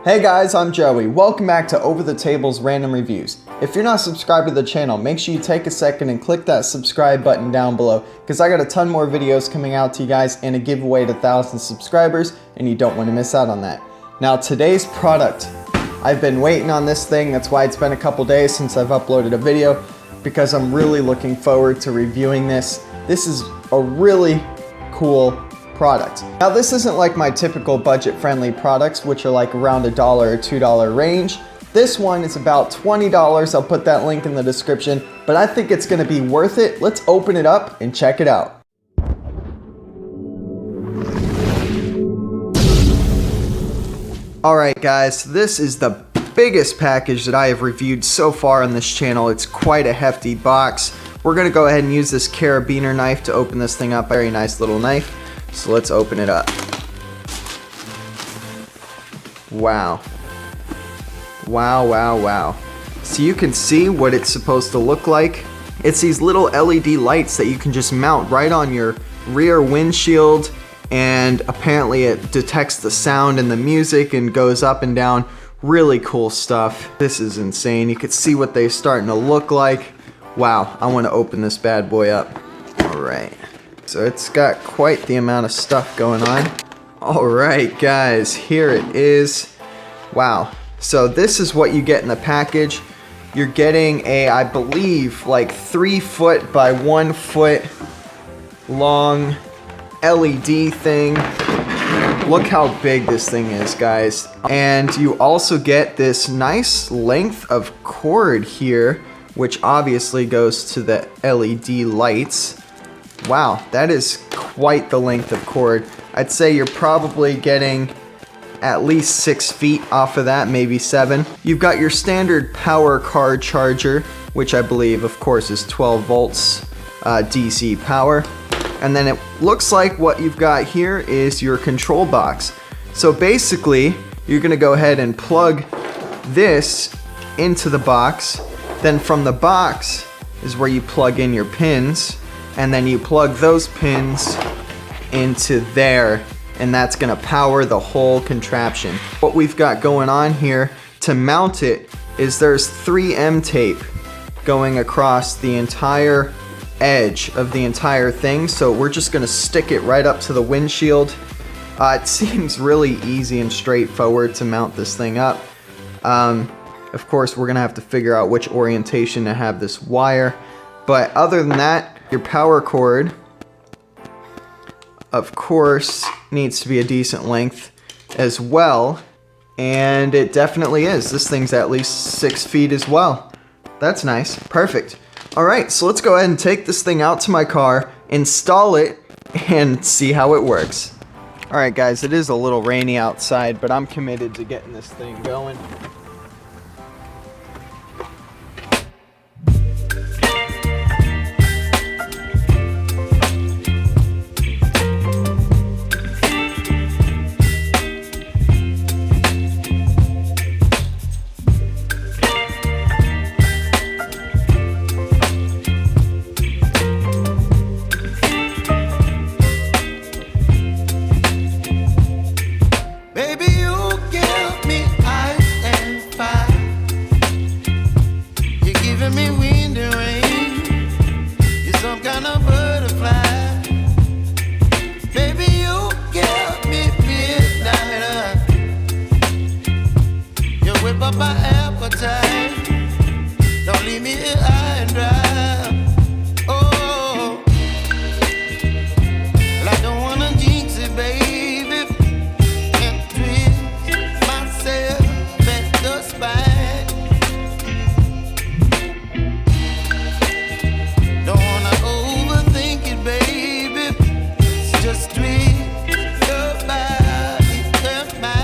Hey guys, I'm Joey. Welcome back to Over the Table's Random Reviews. If you're not subscribed to the channel, make sure you take a second and click that subscribe button down below, because I got a ton more videos coming out to you guys and a giveaway to 1,000 subscribers, and you don't want to miss out on that. Now today's product, I've been waiting on this thing. That's why it's been a couple days since I've uploaded a video, because I'm really looking forward to reviewing this. This is a really cool product. Now this isn't like my typical budget-friendly products, which are like around $1 or $2 range. This one is about $20. I'll put that link in the description, but I think it's gonna be worth it. Let's open it up and check it out. All right guys, this is the biggest package that I have reviewed so far on this channel. It's quite a hefty box. We're gonna go ahead and use this carabiner knife to open this thing up. Very nice little knife. So let's open it up. Wow. Wow, wow, wow. So you can see what it's supposed to look like. It's these little LED lights that you can just mount right on your rear windshield, and apparently it detects the sound and the music and goes up and down. Really cool stuff. This is insane. You can see what they're starting to look like. Wow, I want to open this bad boy up. All right. So it's got quite the amount of stuff going on. Alright guys, here it is. Wow. So this is what you get in the package. You're getting a, I believe, like 3 foot by 1 foot long LED thing. Look how big this thing is, guys. And you also get this nice length of cord here, which obviously goes to the LED lights. Wow, that is quite the length of cord. I'd say you're probably getting at least 6 feet off of that, maybe 7. You've got your standard power car charger, which I believe, of course, is 12 volts DC power. And then it looks like what you've got here is your control box. So basically, you're gonna go ahead and plug this into the box. Then from the box is where you plug in your pins. And then you plug those pins into there, and that's gonna power the whole contraption. What we've got going on here to mount it is there's 3M tape going across the entire edge of the entire thing. So we're just gonna stick it right up to the windshield. It seems really easy and straightforward to mount this thing up. Of course, we're gonna have to figure out which orientation to have this wire. But other than that, your power cord, of course, needs to be a decent length as well. And it definitely is. This thing's at least 6 feet as well. That's nice. Perfect. All right, so let's go ahead and take this thing out to my car, install it, and see how it works. All right, guys, it is a little rainy outside, but I'm committed to getting this thing going. My appetite, don't leave me here high and dry. Oh, well, I don't wanna jinx it, baby, and twist myself at the spine. Don't wanna overthink it, baby. It's just twist your body and mine.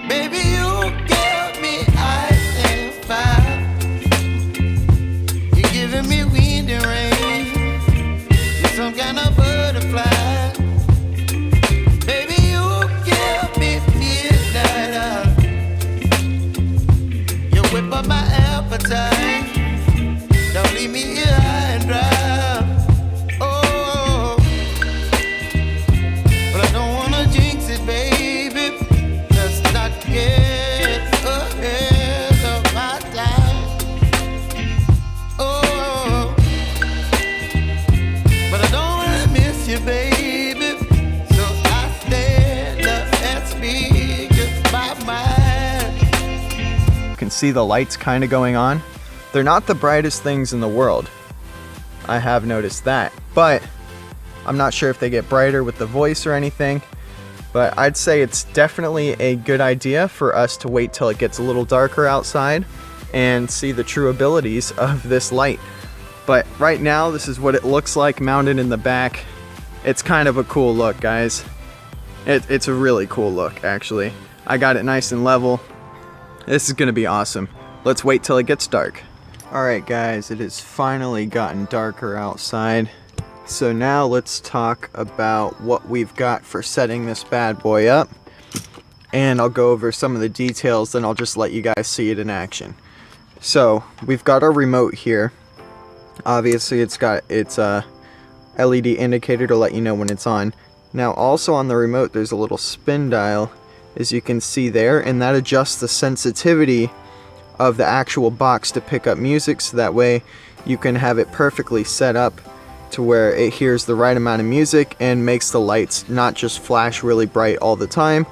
Baby, you give me ice and fire. see the lights kind of going on. They're not the brightest things in the world. I have noticed that, but I'm not sure if they get brighter with the voice or anything. But I'd say it's definitely a good idea for us to wait till it gets a little darker outside and see the true abilities of this light. But right now, this is what it looks like mounted in the back. It's kind of a cool look, guys. It's a really cool look, actually. I got it nice and level. This is gonna be awesome. Let's wait till it gets dark. Alright guys, it has finally gotten darker outside. So now let's talk about what we've got for setting this bad boy up. And I'll go over some of the details, then I'll just let you guys see it in action. So we've got our remote here. Obviously it's got its LED indicator to let you know when it's on. Now also on the remote there's a little spin dial, as you can see there, and that adjusts the sensitivity of the actual box to pick up music, so that way you can have it perfectly set up to where it hears the right amount of music and makes the lights not just flash really bright all the time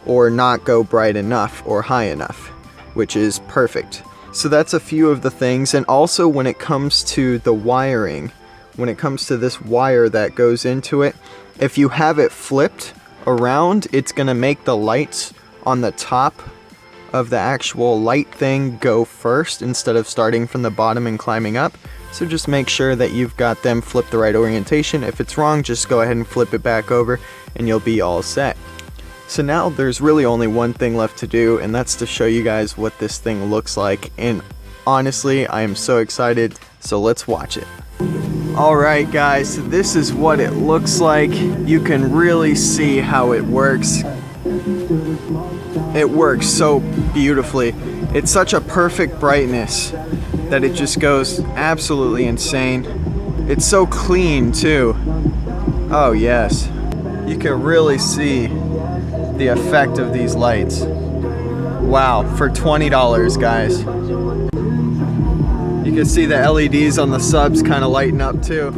or not go bright enough or high enough, which is perfect. So that's a few of the things. And also when it comes to the wiring, when it comes to this wire that goes into it, if you have it flipped around, it's gonna make the lights on the top of the actual light thing go first instead of starting from the bottom and climbing up. So just make sure that you've got them flipped the right orientation. If it's wrong, just go ahead and flip it back over and you'll be all set. So now there's really only one thing left to do, and that's to show you guys what this thing looks like. And honestly, I am so excited, so let's watch it. Alright guys, so this is what it looks like. You can really see how it works. It works so beautifully. It's such a perfect brightness that it just goes absolutely insane. It's so clean too. Oh yes. You can really see the effect of these lights. Wow, for $20 guys. You can see the LEDs on the subs kind of lighting up too.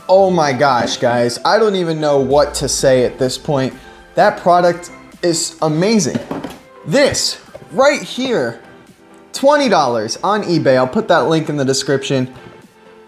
Oh my gosh, guys, I don't even know what to say at this point. That product is amazing. This right here, $20 on eBay. I'll put that link in the description.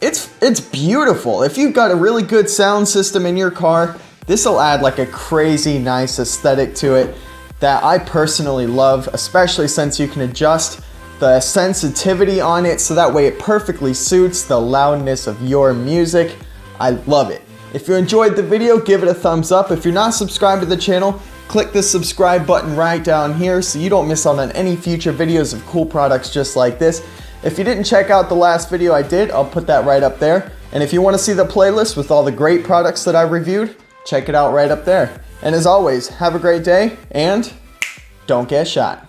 It's beautiful. If you've got a really good sound system in your car, this will add like a crazy nice aesthetic to it that I personally love, especially since you can adjust the sensitivity on it so that way it perfectly suits the loudness of your music. I love it. If you enjoyed the video, give it a thumbs up. If you're not subscribed to the channel, click the subscribe button right down here so you don't miss out on any future videos of cool products just like this. If you didn't check out the last video I did, I'll put that right up there. And if you want to see the playlist with all the great products that I reviewed, check it out right up there. And as always, have a great day and don't get shot.